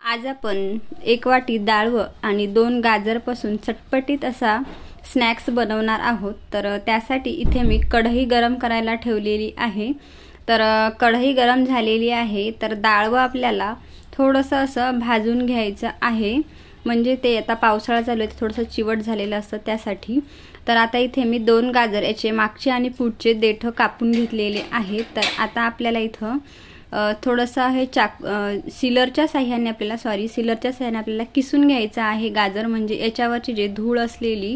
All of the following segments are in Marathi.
आज आपण एक वाटी डाळ आणि 2 गाजरपासून चटपटीत असा स्नॅक्स बनवणार आहोत। तर त्यासाठी इथे मी कढई गरम करायला ठेवलेली आहे। तर कढई गरम झालेली आहे। तर डाळ आपल्याला थोडंसं असं भाजून घ्यायचं आहे, म्हणजे ते आता पावसाळा चालू आहे थोडंसं चिवट झालेलं असतं त्यासाठी। तर आता इथे मी 2 गाजर याचे मागचे आणि पुढचे देठ कापून घेतलेले आहेत। तर आता आपल्याला इथं थोडंसं हे सिलरच्या साहाय्याने आपल्याला किसून घ्यायचं आहे गाजर, म्हणजे याच्यावरची जे धूळ असलेली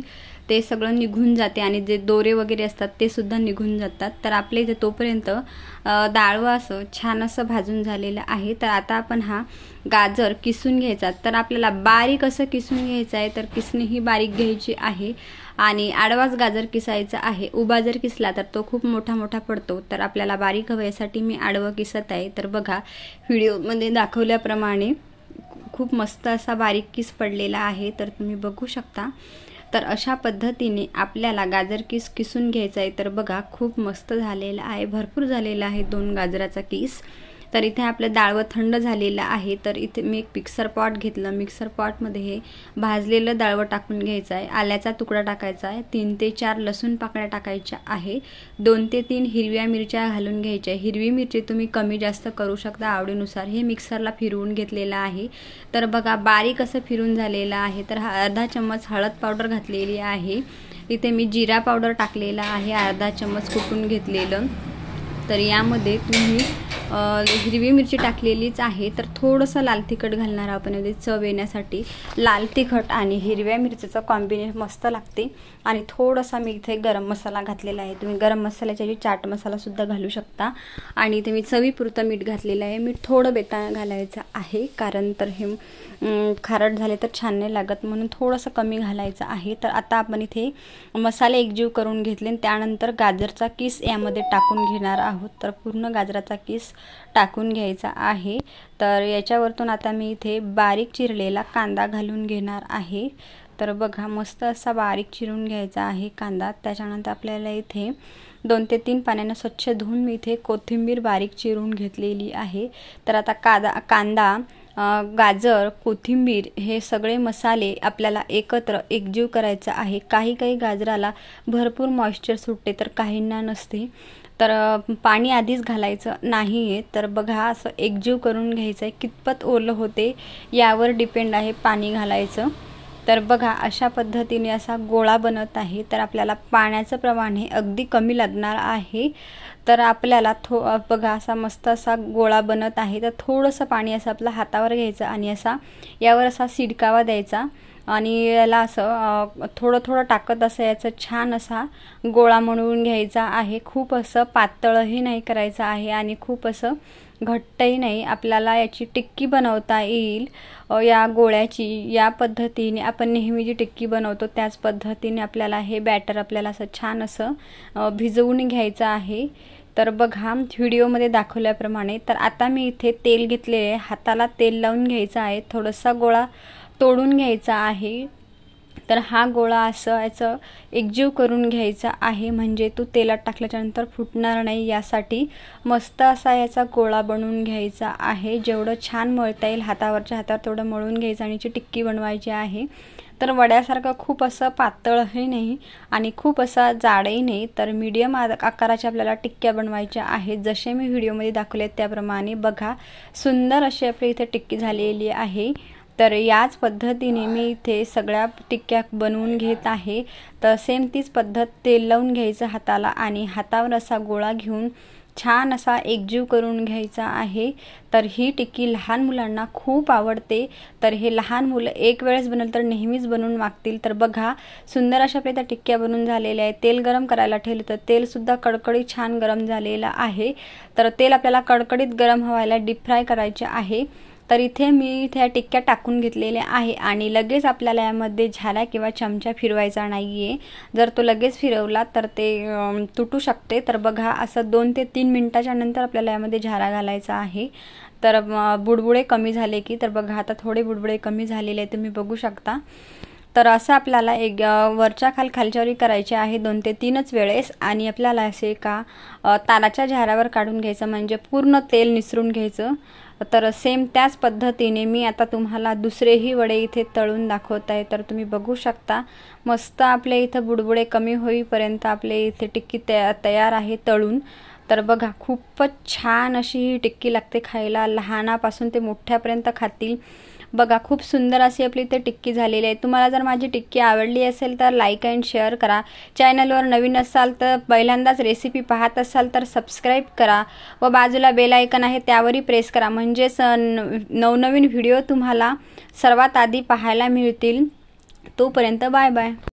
ते सगळं निघून जाते आणि जे दोरे वगैरे असतात ते सुद्धा निघून जातात। तर आपल्या इथे तोपर्यंत डाळ असं छान असं भाजून झालेलं आहे। तर आता आपण हा गाजर किसून घ्यायचा। तर आपल्याला बारीक असं किसून घ्यायचं आहे, तर किसणी ही बारीक घ्यायची आहे आणि आडवाच गाजर किसायचा आहे। उभा जर किसला तर तो खूप मोठा पडतो, तर आपल्याला बारीक हवं यासाठी मी आडवं किसत आहे। तर बघा व्हिडिओमध्ये दाखवल्याप्रमाणे खूप मस्त असा बारीक किस पडलेला आहे, तर तुम्ही बघू शकता। तर अशा पद्धतीने आपल्याला गाजर किसून घ्यायचा आहे। तर बघा खूप मस्त झालेला आहे, भरपूर झालेला आहे 2 गाजराचा किस। तर इथे आपलं डाळ थंड झालेलं आहे। तर इथे मी एक मिक्सर पॉट घेतलं, मिक्सर पॉटमध्ये हे भाजलेलं डाळ टाकून घ्यायचं आहे। आल्याचा तुकडा टाकायचा आहे, 3 ते 4 लसूण पाकळ्या टाकायच्या आहे, 2 ते 3 हिरव्या मिरच्या घालून घ्यायच्या। हिरवी मिरची तुम्ही कमी जास्त करू शकता आवडीनुसार। हे मिक्सरला फिरवून घेतलेलं आहे। तर बघा बारीक असं फिरून झालेलं आहे। तर हा अर्धा चम्मच हळद पावडर घातलेली आहे। इथे मी जिरा पावडर टाकलेला आहे, अर्धा चम्मच कुटून घेतलेलं। तर यामध्ये तुम्ही हिरवी मिरची टाकलेलीच आहे, तर थोडंसं लाल तिखट घालणार आपण यामध्ये चव येण्यासाठी। लाल तिखट आणि हिरव्या मिरचीचं कॉम्बिनेशन मस्त लागते। आणि थोडासा मी इथे गरम मसाला घातलेला आहे, तुम्ही गरम मसाल्याच्या ऐवजी चाट मसाला सुद्धा घालू शकता। आणि इथे मी चवीपुरतं मीठ घातलेलं आहे। मीठ थोडं बेतानं घालायचं आहे, कारण तर हे खारट झाले तर छान नाही लागत, म्हणून थोडंसं कमी घालायचं आहे। तर आता आपण इथे मसाले एकजीव करून घेतले, त्यानंतर गाजरचा किस यामध्ये टाकून घेणार आहोत। तर पूर्ण गाजराचा किस टाकून घ्यायचा आहे। तर याच्यावरतून आता मी इथे बारीक चिरलेला कांदा घालून घेणार आहे। तर बघा मस्त असा बारीक चिरून घ्यायचा आहे कांदा। त्याच्यानंतर आपल्याला इथे 2 ते 3 पाण्याने स्वच्छ धुवून मी इथे कोथिंबीर बारीक चिरून घेतलेली आहे। तर आता कांदा, गाजर, कोथिंबीर हे सगळे मसाले आपल्याला एकत्र एकजीव करायचं आहे। काही गाजराला भरपूर मॉइश्चर सुटते, तर काहींना नसते, तर पाणी आधीच घालायचं नाही आहे। तर बघा असं एकजीव करून घ्यायचं आहे, कितपत ओलं होते यावर डिपेंड आहे पाणी घालायचं। तर बघा अशा पद्धतीने असा गोळा बनत आहे। तर आपल्याला पाण्याचं प्रमाण हे अगदी कमी लागणार आहे। तर आपल्याला बघा असा मस्त असा गोळा बनत आहे। तर थोडंसं पाणी असं आपल्या हातावर घ्यायचं आणि असा यावर असा शिडकावा द्यायचा आणि याला असं थोडं टाकत असं याचा छान असा गोळा बनवून घ्यायचा आहे। खूप असं पातळही नाही करायचं आहे आणि खूप असं घट्टही नाही। आपल्याला याची टिक्की बनवता येईल या गोळ्याची। या पद्धतीने आपण नेहमी जी टिक्की बनवतो त्याच पद्धतीने आपल्याला हे बॅटर आपल्याला असं छान असं भिजवून घ्यायचं आहे। तर बघा व्हिडिओमध्ये दाखवल्याप्रमाणे। तर आता मी इथे तेल घेतले आहे, हाताला तेल लावून घ्यायचं आहे, थोडासा गोळा तोडून घ्यायचा आहे। तर हा गोळा असं याचं एकजीव करून घ्यायचा आहे, म्हणजे तो तेलात टाकल्याच्यानंतर फुटणार नाही यासाठी मस्त असा याचा गोळा बनवून घ्यायचा आहे। जेवढं छान मळता येईल हातावरच्या हातावर तेवढं मळून घ्यायचं आणि याची टिक्की बनवायची आहे। तर वड्यासारखं खूप असं पातळही नाही आणि खूप असा जाडही नाही, तर मीडियम आकाराच्या आपल्याला टिक्क्या बनवायच्या आहेत। जसे मी व्हिडिओमध्ये दाखवले त्याप्रमाणे बघा सुंदर अशी आपली इथे टिक्की झालेली आहे। तर याच पद्धतीने मी इथे सगळ्या टिक्क्या बनवून घेत आहे। तर सेम तीच पद्धत, तेल लावून घ्यायचं हाताला आणि हातावर असा गोळा घेऊन छान असा एकजीव करून घ्यायचा आहे। तर ही टिक्की लहान मुलांना खूप आवडते, तर हे लहान मुलं एक वेळेस बनवलं तर नेहमीच बनवून मागतील। तर बघा सुंदर अशा आपल्या त्या टिक्क्या बनवून झालेल्या आहेत। तेल गरम करायला ठेवलं तर तेल सुद्धा कडकडीत छान गरम झालेलं आहे। तर तेल आपल्याला कडकडीत गरम व्हायला डीप फ्राय करायचे आहे। तर इथे मी त्या टिक्क्या टाकून घेतलेल्या आहे आणि लगेच आपल्याला यामध्ये झारा किंवा चमचा फिरवायचा नाहीये। जर तो लगेच फिरवला तर ते तुटू शकते। तर बघा असं 2 ते 3 मिनिटाच्या नंतर आपल्याला यामध्ये झारा घालायचा आहे। तर बुडबुडे कमी झाले की, तर बघा आता थोडे बुडबुडे कमी झालेले आहेत, तुम्ही बघू शकता। तर असं आपल्याला एक वरच्या खालच्यावरी करायचे आहे 2 ते 3च वेळेस आणि आपल्याला असे का ताराच्या झाऱ्यावर काढून घ्यायचं, म्हणजे पूर्ण तेल निसरून घ्यायचं। तर सेम त्याच पद्धतीने मी आता तुम्हाला दुसरेही वडे इथे तळून दाखवत आहे। तर तुम्ही बघू शकता मस्त आपले इथे बुडबुडे कमी होईपर्यंत आपले इथे टिक्की तयार आहे तळून। तर बघा खूपच छान अशी ही टिक्की लागते खायला, लहानापासून ते मोठ्यापर्यंत खातील। बघा खूप सुंदर अशी आपली इथे टिक्की झालेली आहे। तुम्हाला जर माझी टिक्की आवडली असेल तर लाईक अँड शेअर करा। चॅनलवर नवीन असाल तर पहिल्यांदाच रेसिपी पाहत असाल तर सबस्क्राईब करा व बाजूला बेल आयकन आहे त्यावरही प्रेस करा, म्हणजेच नवनवीन व्हिडिओ तुम्हाला सर्वात आधी पाहायला मिळतील। तोपर्यंत बाय बाय।